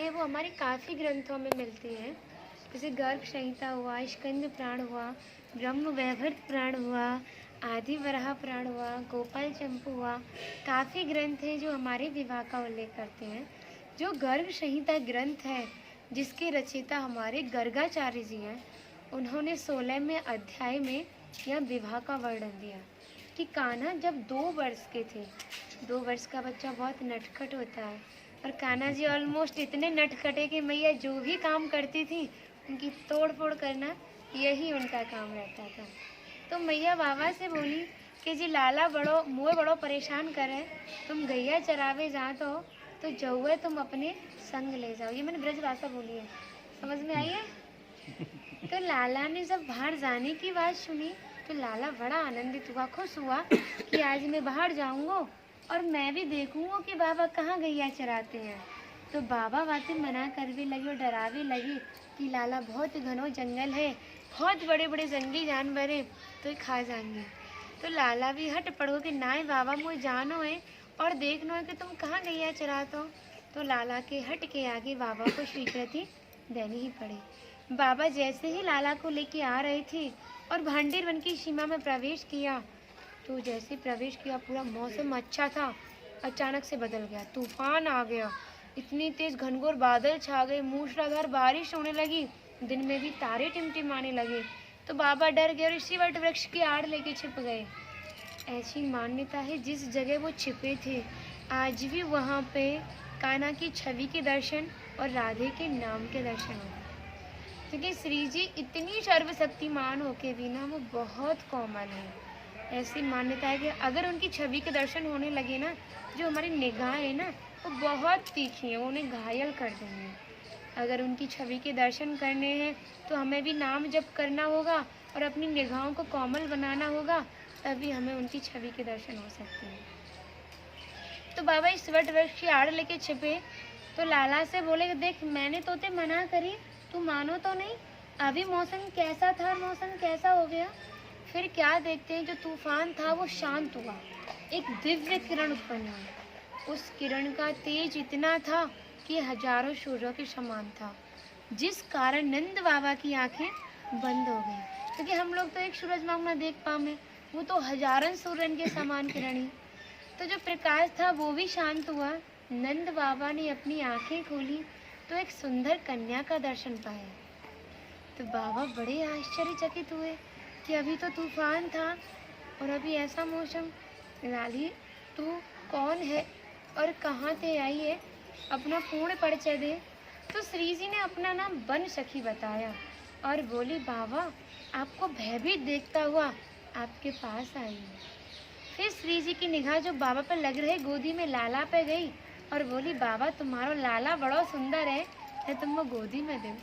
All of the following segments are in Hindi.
हैं वो हमारे काफ़ी ग्रंथों में मिलती हैं। जैसे गर्ग संहिता हुआ, स्कंद पुराण हुआ, ब्रह्म वैवर्त पुराण हुआ, आदि वराह पुराण हुआ, गोपाल चंपू हुआ। काफ़ी ग्रंथ हैं जो हमारे विवाह का उल्लेख करते हैं। जो गर्ग संहिता ग्रंथ है जिसके रचयिता हमारे गर्गाचार्य जी हैं, उन्होंने 16वें अध्याय में यह विवाह का वर्णन दिया कि कान्हा जब 2 वर्ष के थे। 2 वर्ष का बच्चा बहुत नटखट होता है और कान्हा जी ऑलमोस्ट इतने नटखटे कि मैया जो भी काम करती थी उनकी तोड़ फोड़ करना यही उनका काम रहता था। तो मैया बाबा से बोली कि जी लाला मुँह बड़ो परेशान करे, तुम गैया चरावे जा तो जौए तुम अपने संग ले जाओ। ये मैंने ब्रज भाषा बोली है, समझ में आई है? तो लाला ने जब बाहर जाने की बात सुनी तो लाला बड़ा आनंदित हुआ, खुश हुआ कि आज मैं बाहर जाऊंगा और मैं भी देखूंगा कि बाबा कहाँ गैया चराते हैं। तो बाबा बातें मना कर भी लगी और डरा भी लगी कि लाला बहुत घनो जंगल है, बहुत बड़े बड़े जंगली जानवर हैं तो ये खा जाएंगे। तो लाला भी हट पड़ो कि ना बाबा मुझे जानो है और देखना है कि तुम कहाँ गैया चराते हो। तो लाला के हट के आगे बाबा को स्वीकृति देनी ही पड़ी। बाबा जैसे ही लाला को लेके आ रहे थे और भांडेर वन की सीमा में प्रवेश किया तो जैसे प्रवेश किया पूरा मौसम अच्छा था, अचानक से बदल गया, तूफान आ गया, इतनी तेज घनघोर बादल छा गए, मूसलाधार बारिश होने लगी, दिन में भी तारे टिमटिमाने लगे। तो बाबा डर गए और इसी वट वृक्ष की आड़ लेके छिप गए। ऐसी मान्यता है जिस जगह वो छिपे थे आज भी वहाँ पे कान्हा की छवि के दर्शन और राधे के नाम के दर्शन होते हैं। क्योंकि श्री जी इतनी सर्वशक्तिमान होके भी ना वो बहुत कोमल है। ऐसी मान्यता है कि अगर उनकी छवि के दर्शन होने लगे ना, जो हमारी निगाह है ना वो बहुत तीखी है, वो उन्हें घायल कर देंगे। अगर उनकी छवि के दर्शन करने हैं तो हमें भी नाम जप करना होगा और अपनी निगाहों को कोमल बनाना होगा, तभी हमें उनकी छवि के दर्शन हो सकते हैं। तो बाबा इस वट वृक्ष की आड़ लेके छिपे तो लाला से बोले, देख मैंने तोते मना करी, तू मानो तो नहीं। अभी मौसम कैसा था, मौसम कैसा हो गया। फिर क्या देखते हैं, जो तूफान था वो शांत हुआ, एक दिव्य किरण उत्पन्न हुई। उस किरण का तेज इतना था कि हजारों सूर्यों के समान था, जिस कारण नंद बाबा की आंखें बंद हो गई। क्योंकि हम लोग तो एक सूरज मांगना देख पाए, वो तो हजारों सूर्यन के समान किरणी। तो जो प्रकाश था वो भी शांत हुआ। नंद बाबा ने अपनी आंखें खोली तो एक सुंदर कन्या का दर्शन पाया। तो बाबा बड़े आश्चर्यचकित हुए कि अभी तो तूफान था और अभी ऐसा मौसम। लाली तू कौन है और कहाँ से आई है, अपना पूर्ण परिचय दे। तो श्री जी ने अपना नाम बन सखी बताया और बोली, बाबा आपको भयभीत देखता हुआ आपके पास आई है। फिर श्री जी की निगाह जो बाबा पर लग रहे गोदी में लाला पे गई और बोली, बाबा तुम्हारा लाला बड़ा सुंदर है, मैं तुमको गोदी में दूं।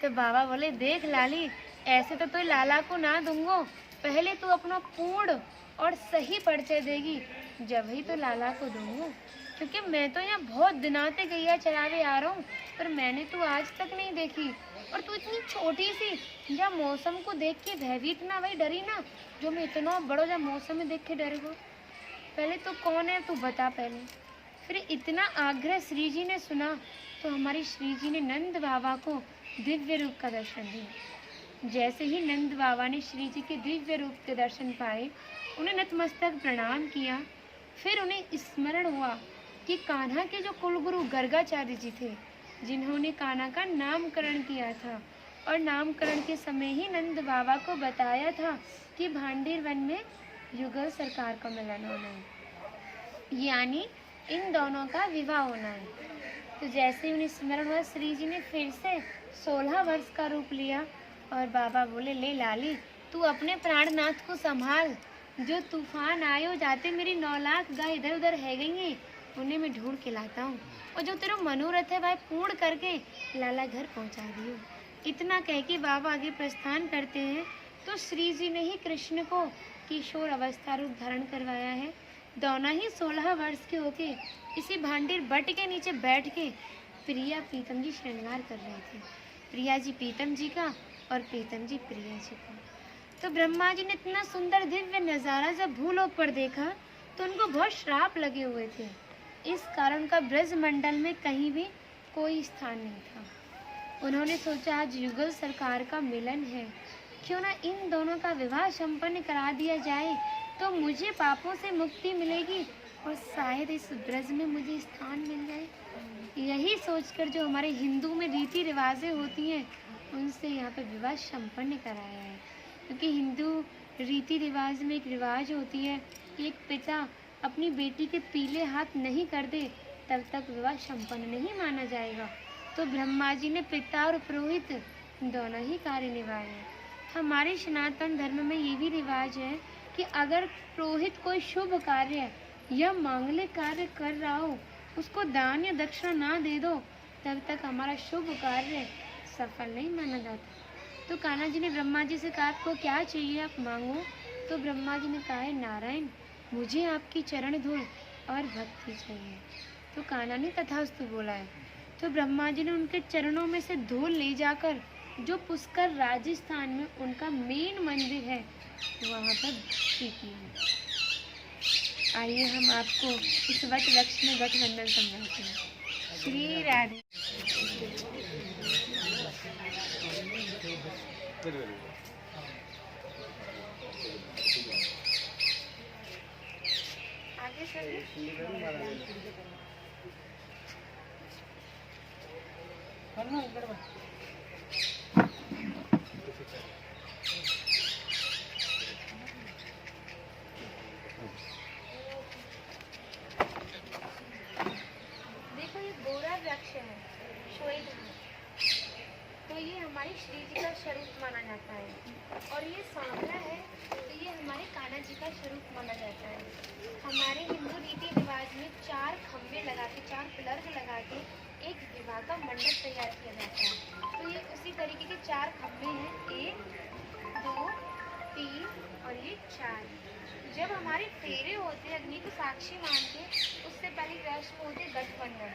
तो बाबा बोले, देख लाली ऐसे तो लाला को ना दूंगो, पहले तू अपना पूर्ण और सही परिचय देगी जब ही तो लाला को दूंगो। क्योंकि मैं तो यहाँ बहुत दिनों से गैया चरावे आ रहा हूँ पर मैंने तो आज तक नहीं देखी, और तू इतनी छोटी सी जब मौसम को देख के भयभीत ना भाई डरी ना, जो मैं इतना बड़ा जब मौसम में देख के डर गो। पहले तो कौन है तू बता पहले। फिर इतना आग्रह श्री जी ने सुना तो हमारी श्री जी ने नंद बाबा को दिव्य रूप का दर्शन दिया। जैसे ही नंद बाबा ने श्री जी के दिव्य रूप के दर्शन पाए, उन्हें नतमस्तक प्रणाम किया। फिर उन्हें स्मरण हुआ कि कान्हा के जो कुलगुरु गर्गाचार्य जी थे, जिन्होंने कान्हा का नामकरण किया था, और नामकरण के समय ही नंद बाबा को बताया था कि भांडेर वन में युगल सरकार का मिलन होना है, यानी इन दोनों का विवाह होना है। तो जैसे उन्हें स्मरण हुआ, श्री जी ने फिर से 16 वर्ष का रूप लिया और बाबा बोले, ले लाली तू अपने प्राणनाथ को संभाल, जो तूफान आयो जाते मेरी 9 लाख गाय इधर उधर है गई हैं, उन्हें मैं ढूंढ के लाता हूँ, और जो तेरा मनोरथ है वह पूर्ण करके लाला घर पहुँचा दियो। इतना कह के बाबा आगे प्रस्थान करते हैं तो श्री जी ने ही कृष्ण को किशोर अवस्था रूप धारण करवाया है। दोनों ही 16 वर्ष के होके इसी भांडेर बट के नीचे बैठ के प्रिया प्रीतम जी श्रृंगार कर रहे थे। प्रिया जी प्रीतम जी का और प्रीतम जी प्रिया जी का। तो ब्रह्मा जी ने इतना सुंदर दिव्य नज़ारा जब भूलोक पर देखा तो उनको बहुत श्राप लगे हुए थे। इस कारण का ब्रज मंडल में कहीं भी कोई स्थान नहीं था। उन्होंने सोचा आज युगल सरकार का मिलन है, क्यों ना इन दोनों का विवाह संपन्न करा दिया जाए, तो मुझे पापों से मुक्ति मिलेगी और शायद इस ब्रज में मुझे स्थान मिल जाए। यही सोचकर जो हमारे हिंदू में रीति रिवाजें होती हैं, उनसे यहाँ पे विवाह संपन्न कराया है। क्योंकि हिंदू रीति रिवाज में एक रिवाज होती है कि एक पिता अपनी बेटी के पीले हाथ नहीं कर दे तब तक विवाह संपन्न नहीं माना जाएगा। तो ब्रह्मा जी ने पिता और पुरोहित दोनों ही कार्य निभाए हैं। हमारे सनातन धर्म में ये भी रिवाज है कि अगर पुरोहित कोई शुभ कार्य या मांगलिक कार्य कर रहा हो, उसको दान या दक्षिणा ना दे दो, तब तक हमारा शुभ कार्य सफल नहीं माना जाता। तो कान्हा जी ने ब्रह्मा जी से कहा, आपको क्या चाहिए, आप मांगो। तो ब्रह्मा जी ने कहा है, नारायण मुझे आपकी चरण धूल और भक्ति चाहिए। तो कान्हा ने तथास्तु बोला है। तो ब्रह्मा जी ने उनके चरणों में से धूल ले जाकर जो पुष्कर राजस्थान में उनका मेन मंदिर है वहाँ पर भक्ति की है। आइए हम आपको इस वट वृक्ष में गठबंधन समझाते हैं। श्री राधे। आगे देखो, ये गोरा वृक्ष है, श्वेत है। तो ये हमारी श्री जी का स्वरूप माना जाता है। और ये सांवला है, तो ये हमारे कान्हा जी का स्वरूप माना जाता है। हमारे हिंदू रीति रिवाज में 4 खम्भे लगा के, 4 पिलर लगा के एक विवाह का मंडप तैयार किया जाता है। तो ये उसी तरीके के 4 खम्भे हैं, 1, 2, 3 और ये 4। जब हमारे फेरे होते हैं अग्नि को साक्षी मान के, उससे पहले रस्म होती है गठबंधन।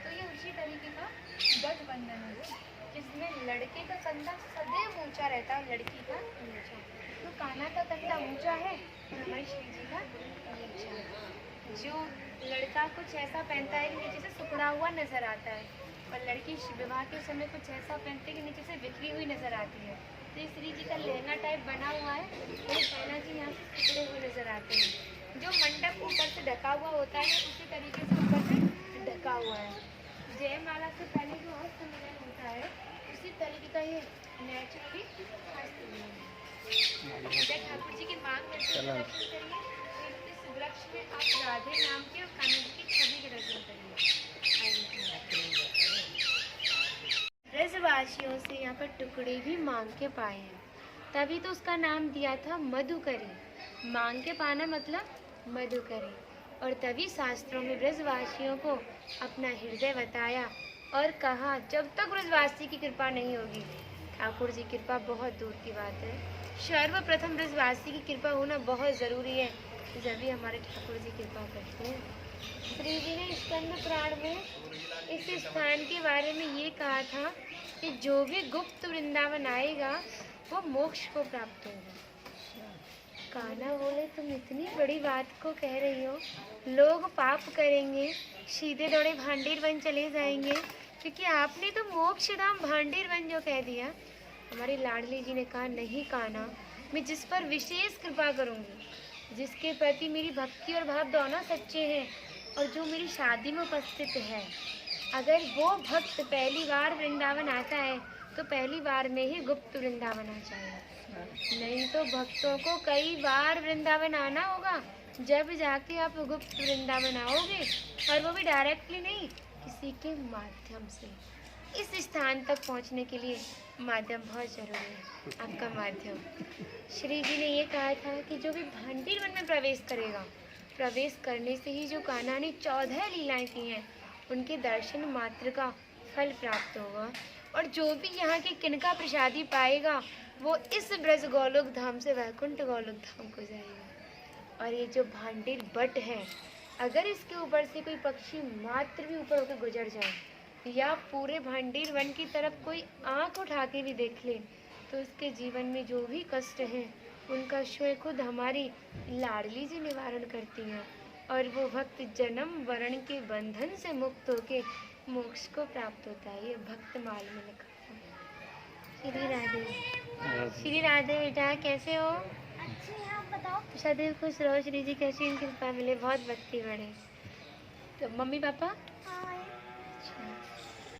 तो ये उसी तरीके का गठबंधन है जिसमें लड़के का कंधा सदैव ऊंचा रहता है, लड़की का नीचा। तो कान्हा का कंधा ऊंचा है और हमारी श्री जी का नीचा है। जो लड़का कुछ ऐसा पहनता है कि नीचे से सिकुड़ा हुआ नजर आता है, और लड़की विवाह के समय कुछ ऐसा पहनते हैं कि नीचे से बिखरी हुई नजर आती है। तो ये श्री जी का लहंगा टाइप बना हुआ है, और कान्हा जी यहाँ से सिकुड़े हुए नजर आते हैं। जो मंडप ऊपर से ढका हुआ होता है, उसी तरीके से ऊपर से ढका हुआ है। जयमाला से पहले जो हस्त मिलन होता है, उसी तरीके का ये नेचुरली हस्त मिलन है। जब ठाकुर जी की मांग करते हैं दर्शन करिए, तो इस वृक्ष में आप राधे नाम के और कान्हा जी की छवि के दर्शन करिए। ब्रजवासियों से यहाँ पर टुकड़े भी मांग के पाए हैं, तभी तो उसका नाम दिया था मधुकरी। मांग के पाना मतलब मधुकरी। और तभी शास्त्रों में ब्रजवासियों को अपना हृदय बताया और कहा, जब तक ब्रजवासी की कृपा नहीं होगी, ठाकुर जी की कृपा बहुत दूर की बात है। सर्वप्रथम ब्रजवासी की कृपा होना बहुत ज़रूरी है, जब भी हमारे ठाकुर जी कृपा करते हैं। श्री जी ने स्कंद पुराण में इस स्थान के बारे में ये कहा था कि जो भी गुप्त वृंदावन आएगा वो मोक्ष को प्राप्त होगा। कान्हा बोले, तुम इतनी बड़ी बात को कह रही हो, लोग पाप करेंगे, सीधे दौड़े भांडीर वन चले जाएंगे, क्योंकि आपने तो मोक्ष धाम भांडीर वन जो कह दिया। हमारी लाडली जी ने कहा, नहीं कान्हा, मैं जिस पर विशेष कृपा करूंगी, जिसके प्रति मेरी भक्ति और भाव दोनों सच्चे हैं और जो मेरी शादी में उपस्थित है, अगर वो भक्त पहली बार वृंदावन आता है तो पहली बार में ही गुप्त वृंदावन आ जाएगा। नहीं तो भक्तों को कई बार वृंदावन आना होगा, जब जाके आप गुप्त वृंदावन आओगे, और वो भी डायरेक्टली नहीं, किसी के माध्यम से। इस स्थान तक पहुंचने के लिए माध्यम बहुत जरूरी है, आपका माध्यम। श्री जी ने ये कहा था कि जो भी भांडीर वन में प्रवेश करेगा, प्रवेश करने से ही जो कान्हा ने 14 लीलाएं की हैं, उनके दर्शन मात्र का फल प्राप्त होगा। और जो भी यहाँ के किनका प्रसादी पाएगा, वो इस ब्रज गोलोक धाम से वैकुंठ गोलोक धाम को जाएगा। और ये जो भांडीर बट है, अगर इसके ऊपर से कोई पक्षी मात्र भी ऊपर होकर गुजर जाए, या पूरे भांडीर वन की तरफ कोई आंख उठा के भी देख ले, तो उसके जीवन में जो भी कष्ट हैं, उनका स्वयं खुद हमारी लाडली जी निवारण करती हैं। और वो भक्त जन्म वरण के बंधन से मुक्त होके मोक्ष को प्राप्त होता है। ये भक्त माल में लिखा है। श्री राधे। श्री राधे बेटा कैसे हो? अच्छे हैं, आप बताओ। सदैव खुश रहो, श्री जी कैसी इनकी कृपा मिले, बहुत भक्ति बढ़े। तो मम्मी पापा? हाँ। अच्छा।